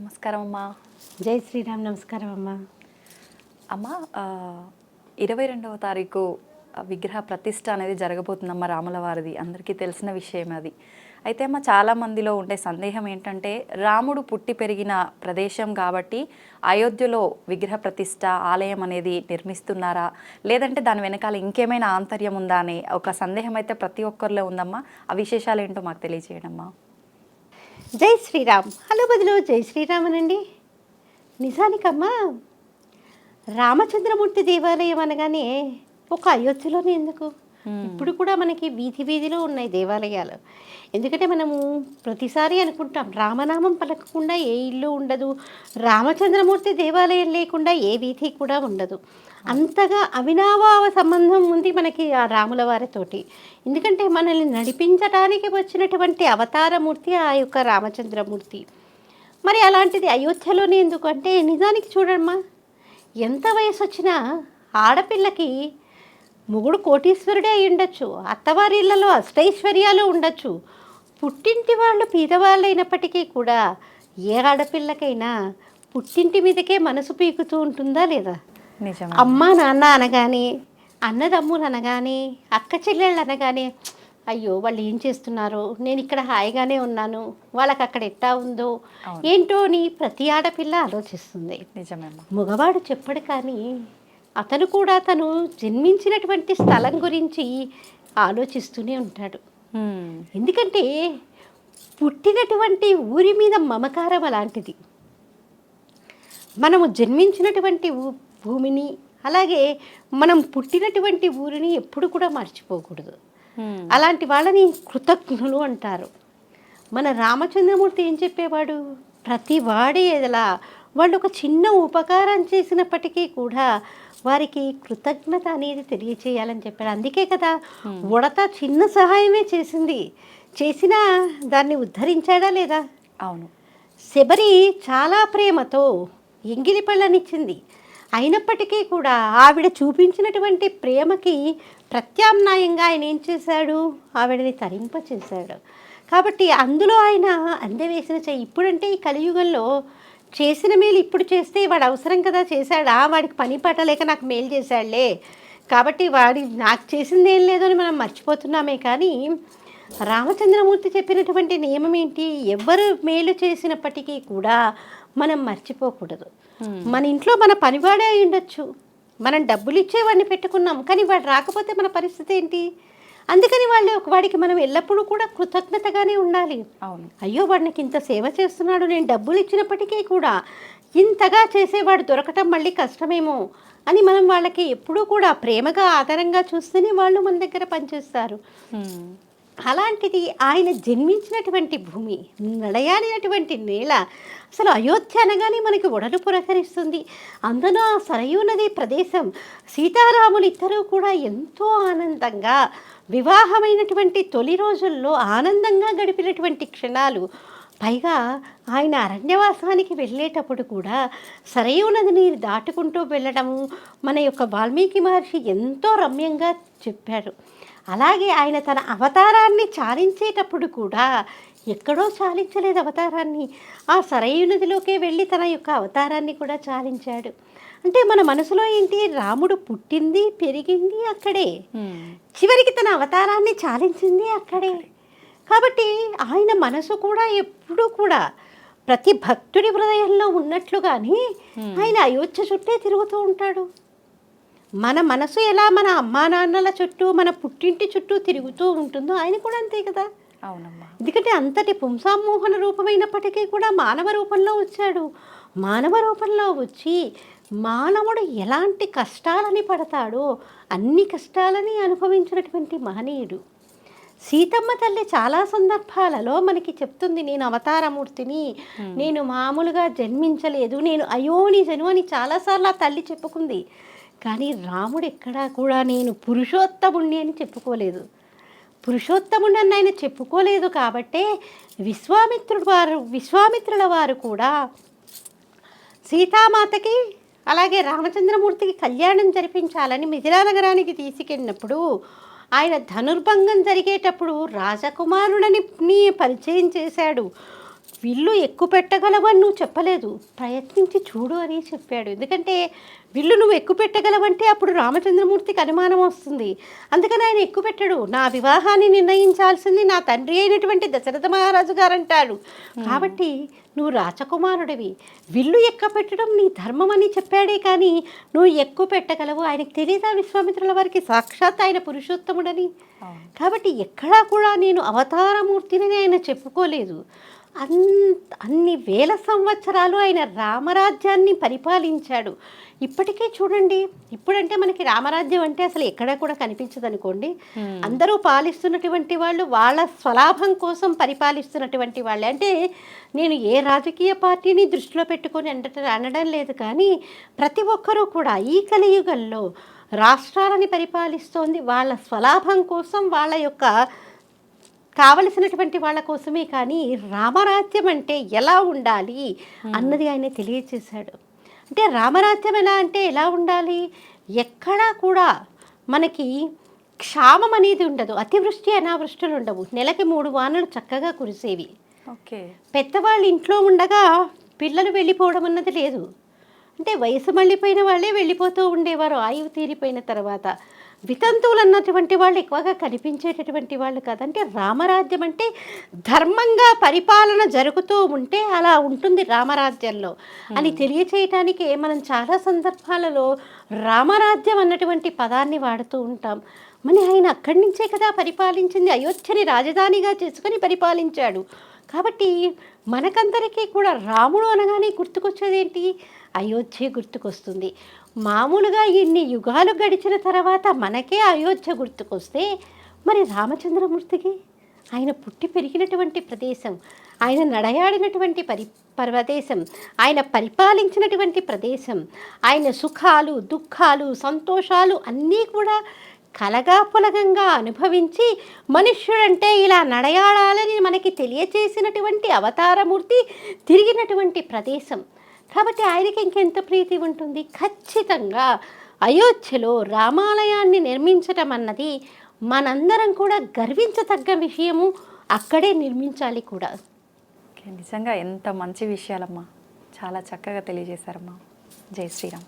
నమస్కారం అమ్మా. జై శ్రీరామ్. నమస్కారం అమ్మ. అమ్మ 22వ తారీఖు విగ్రహ ప్రతిష్ఠ అనేది జరగబోతుందమ్మ రాముల వారిది. అందరికీ తెలిసిన విషయం అది. అయితే అమ్మ చాలా మందిలో ఉండే సందేహం ఏంటంటే రాముడు పుట్టి పెరిగిన ప్రదేశం కాబట్టి అయోధ్యలో విగ్రహ ప్రతిష్ఠ ఆలయం అనేది నిర్మిస్తున్నారా, లేదంటే దాని వెనకాల ఇంకేమైనా ఆంతర్యం ఉందా అనే ఒక సందేహం అయితే ప్రతి ఒక్కరిలో ఉందమ్మా. ఆ విశేషాలు ఏంటో మాకు తెలియజేయడమ్మా. జై శ్రీరామ్. హలో బదులు జై శ్రీరామ్ అనండి. నిజానికమ్మా రామచంద్రమూర్తి దేవాలయం అనగానే ఒక అయోధ్యలోనే ఎందుకు, ఇప్పుడు కూడా మనకి వీధి వీధిలో ఉన్నాయి దేవాలయాలు. ఎందుకంటే మనము ప్రతిసారి అనుకుంటాం రామనామం పలకకుండా ఏ ఇల్లు ఉండదు, రామచంద్రమూర్తి దేవాలయం లేకుండా ఏ వీధి కూడా ఉండదు. అంతగా అవినాభావ సంబంధం ఉంది మనకి ఆ రాముల వారితోటి. ఎందుకంటే మనల్ని నడిపించడానికి వచ్చినటువంటి అవతారమూర్తి ఆ యొక్క రామచంద్రమూర్తి. మరి అలాంటిది అయోధ్యలోనే ఎందుకు అంటే, నిజానికి చూడమ్మా, ఎంత వయసు వచ్చినా ఆడపిల్లకి మొగుడు కోటీశ్వరుడే అయి ఉండొచ్చు, అత్తవారిళ్లలో అష్టైశ్వర్యాలు ఉండొచ్చు, పుట్టింటి వాళ్ళు పీదవాళ్ళు అయినప్పటికీ కూడా ఏ ఆడపిల్లకైనా పుట్టింటి మీదకే మనసు పీకుతూ ఉంటుందా లేదా? నిజం. అమ్మ నాన్న అనగానే, అన్నదమ్ములు అనగానే, అక్క చెల్లెళ్ళు అనగానే, అయ్యో వాళ్ళు ఏం చేస్తున్నారో, నేను ఇక్కడ హాయిగానే ఉన్నాను, వాళ్ళకి అక్కడ ఎట్టా ఉందో ఏంటో అని ప్రతి ఆడపిల్ల ఆలోచిస్తుంది. నిజమే. మగవాడు చెప్పడు, కానీ అతను కూడా తను జన్మించినటువంటి స్థలం గురించి ఆలోచిస్తూనే ఉంటాడు. ఎందుకంటే పుట్టినటువంటి ఊరి మీద మమకారం అలాంటిది. మనము జన్మించినటువంటి భూమిని, అలాగే మనం పుట్టినటువంటి ఊరిని ఎప్పుడు కూడా మర్చిపోకూడదు. అలాంటి వాళ్ళని కృతజ్ఞులు అంటారు. మన రామచంద్రమూర్తి ఏం చెప్పేవాడు, ప్రతి వాడి ఎదలా వాళ్ళు ఒక చిన్న ఉపకారం చేసినప్పటికీ కూడా వారికి కృతజ్ఞత అనేది తెలియచేయాలని చెప్పాడు. అందుకే కదా ఉడత చిన్న సహాయమే చేసింది, చేసినా దాన్ని ఉద్ధరించాడా లేదా? అవును. శబరి చాలా ప్రేమతో ఎంగిలి పళ్ళనిచ్చింది, అయినప్పటికీ కూడా ఆవిడ చూపించినటువంటి ప్రేమకి ప్రత్యామ్నాయంగా ఆయన ఏం చేశాడు, ఆవిడని తరింపచేశాడు. కాబట్టి అందులో ఆయన అందవేసిన చెయ్యి. ఇప్పుడంటే ఈ కలియుగంలో చేసిన మేలు ఇప్పుడు చేస్తే వాడు అవసరం కదా చేశాడా, వాడికి పని పట్టలేక నాకు మేలు చేశాడులే కాబట్టి వాడి నాకు చేసింది ఏం లేదు అని మనం మర్చిపోతున్నామే. కానీ రామచంద్రమూర్తి చెప్పినటువంటి నియమం ఏంటి, ఎవరు మేలు చేసినప్పటికీ కూడా మనం మర్చిపోకూడదు. మన ఇంట్లో మన పనివాడే అయి ఉండొచ్చు, మనం డబ్బులు ఇచ్చేవాడిని పెట్టుకున్నాం, కానీ వాడు రాకపోతే మన పరిస్థితి ఏంటి? అందుకని వాడికి మనం ఎల్లప్పుడూ కూడా కృతజ్ఞతగానే ఉండాలి. అయ్యో వాడు నాకు ఇంత సేవ చేస్తున్నాడు, నేను డబ్బులు ఇచ్చినప్పటికీ కూడా ఇంతగా చేసేవాడు దొరకటం మళ్ళీ కష్టమేమో అని మనం వాళ్ళకి ఎప్పుడూ కూడా ప్రేమగా ఆదరంగా చూస్తేనే వాళ్ళు మన దగ్గర పనిచేస్తారు. అలాంటిది ఆయన జన్మించినటువంటి భూమి, నడయాడినటువంటి నేల, అసలు అయోధ్య అనగానే మనకి ఒడలు పురకరిస్తుంది. అందులో ఆ సరయూ నది ప్రదేశం, సీతారాములు ఇద్దరూ కూడా ఎంతో ఆనందంగా వివాహమైనటువంటి తొలి రోజుల్లో ఆనందంగా గడిపినటువంటి క్షణాలు. పైగా ఆయన అరణ్యవాసానికి వెళ్ళేటప్పుడు కూడా సరయూ నదిని దాటుకుంటూ వెళ్ళడము మన యొక్క వాల్మీకి మహర్షి ఎంతో రమ్యంగా చెప్పారు. అలాగే ఆయన తన అవతారాన్ని చాలించేటప్పుడు కూడా ఎక్కడో చాలించలేదు అవతారాన్ని, ఆ సరయూ నదిలోకే వెళ్ళి తన యొక్క అవతారాన్ని కూడా చాలించాడు. అంటే మన మనసులో ఏంటి, రాముడు పుట్టింది పెరిగింది అక్కడే, చివరికి తన అవతారాన్ని చాలించింది అక్కడే. కాబట్టి ఆయన మనసు కూడా ఎప్పుడూ కూడా ప్రతి భక్తుడి హృదయంలో ఉన్నట్లుగానే ఆయన అయోధ్య చుట్టే తిరుగుతూ ఉంటాడు. మన మనసు ఎలా మన అమ్మా నాన్నల చుట్టూ, మన పుట్టింటి చుట్టూ తిరుగుతూ ఉంటుందో ఆయన కూడా అంతే కదా. అవునమ్మా. ఎందుకంటే అంతటి పుంసామోహన రూపమైనప్పటికీ కూడా మానవ రూపంలో వచ్చాడు. మానవ రూపంలో వచ్చి మానవుడు ఎలాంటి కష్టాలని పడతాడో అన్ని కష్టాలని అనుభవించినటువంటి మహనీయుడు. సీతమ్మ తల్లి చాలా సందర్భాలలో మనకి చెప్తుంది, నేను అవతారమూర్తిని, నేను మామూలుగా జన్మించలేదు, నేను అయోని జను అని చాలాసార్లు ఆ తల్లి చెప్పుకుంది. కానీ రాముడు ఎక్కడా కూడా నేను పురుషోత్తముణ్ణి అని చెప్పుకోలేదు. పురుషోత్తముణ్ణి అని ఆయన చెప్పుకోలేదు కాబట్టే విశ్వామిత్రుల వారు కూడా సీతామాతకి అలాగే రామచంద్రమూర్తికి కళ్యాణం జరిపించాలని మిథిలా నగరానికి తీసుకెళ్ళినప్పుడు ఆయన ధనుర్భంగం జరిగేటప్పుడు రాజకుమారులని పరిచయం చేశాడు. విల్లు ఎక్కువ పెట్టగలవని నువ్వు చెప్పలేదు, ప్రయత్నించి చూడు అని చెప్పాడు. ఎందుకంటే విల్లు నువ్వు ఎక్కువ పెట్టగలవంటే అప్పుడు రామచంద్రమూర్తికి అనుమానం వస్తుంది. అందుకని ఆయన ఎక్కువ పెట్టడు. నా వివాహాన్ని నిర్ణయించాల్సింది నా తండ్రి అయినటువంటి దశరథ మహారాజు గారు అంటాడు. కాబట్టి నువ్వు రాజకుమారుడివి, విల్లు ఎక్కువ పెట్టడం నీ ధర్మం అని చెప్పాడే కానీ నువ్వు ఎక్కువ పెట్టగలవు. ఆయనకు తెలియదా విశ్వామిత్రుల వారికి సాక్షాత్ ఆయన పురుషోత్తముడని? కాబట్టి ఎక్కడా కూడా నేను అవతారమూర్తిని ఆయన చెప్పుకోలేదు. అన్ని వేల సంవత్సరాలు ఆయన రామరాజ్యాన్ని పరిపాలించాడు. ఇప్పటికే చూడండి, ఇప్పుడంటే మనకి రామరాజ్యం అంటే అసలు ఎక్కడా కూడా కనిపించదు అనుకోండి. అందరూ పాలిస్తున్నటువంటి వాళ్ళు వాళ్ళ స్వలాభం కోసం పరిపాలిస్తున్నటువంటి వాళ్ళే. అంటే నేను ఏ రాజకీయ పార్టీని దృష్టిలో పెట్టుకొని అనడం లేదు, కానీ ప్రతి ఒక్కరూ కూడా ఈ కలియుగంలో రాష్ట్రాలని పరిపాలిస్తోంది వాళ్ళ స్వలాభం కోసం, వాళ్ళ యొక్క కావలసినటువంటి వాళ్ళ కోసమే. కానీ రామరాజ్యం అంటే ఎలా ఉండాలి అన్నది ఆయన తెలియచేశాడు. అంటే రామరాజ్యం ఎలా ఉండాలి, ఎక్కడా కూడా మనకి క్షామం అనేది ఉండదు, అతివృష్టి అనావృష్టులు ఉండవు, నెలకి 3 వానలు చక్కగా కురిసేవి. ఓకే. పెద్దవాళ్ళు ఇంట్లో ఉండగా పిల్లలు వెళ్ళిపోవడం అన్నది లేదు. అంటే వయసు మళ్ళీపోయిన వాళ్ళే వెళ్ళిపోతూ ఉండేవారు ఆయువు తీరిపోయిన తర్వాత. వితంతువులు అన్నటువంటి వాళ్ళు ఎక్కువగా కనిపించేటటువంటి వాళ్ళు కాదు. అంటే రామరాజ్యం అంటే ధర్మంగా పరిపాలన జరుగుతూ ఉంటే అలా ఉంటుంది రామరాజ్యంలో అని తెలియచేయటానికి మనం చాలా సందర్భాలలో రామరాజ్యం అన్నటువంటి పదాన్ని వాడుతూ ఉంటాం. మరి ఆయన అక్కడి నుంచే కదా పరిపాలించింది, అయోధ్యని రాజధానిగా చేసుకొని పరిపాలించాడు. కాబట్టి మనకందరికీ కూడా రాముడు అనగానే గుర్తుకొచ్చేదేంటి, అయోధ్య గుర్తుకొస్తుంది. మామూలుగా ఇన్ని యుగాలు గడిచిన తర్వాత మనకే అయోధ్య గుర్తుకొస్తే మరి రామచంద్రమూర్తికి ఆయన పుట్టి పెరిగినటువంటి ప్రదేశం, ఆయన నడయాడినటువంటి ప్రదేశం, ఆయన పరిపాలించినటువంటి ప్రదేశం, ఆయన సుఖాలు దుఃఖాలు సంతోషాలు అన్నీ కూడా కలగాపులగంగా అనుభవించి మనుష్యుడంటే ఇలా నడయాడాలని మనకి తెలియచేసినటువంటి అవతారమూర్తి తిరిగినటువంటి ప్రదేశం. కాబట్టి ఆయనకి ఇంకెంత ప్రీతి ఉంటుంది. ఖచ్చితంగా అయోధ్యలో రామాలయాన్ని నిర్మించటం అన్నది మనందరం కూడా గర్వించదగ్గ విషయము, అక్కడే నిర్మించాలి కూడా. నిజంగా ఎంత మంచి విషయాలమ్మా, చాలా చక్కగా తెలియజేశారమ్మా. జై శ్రీరామ్.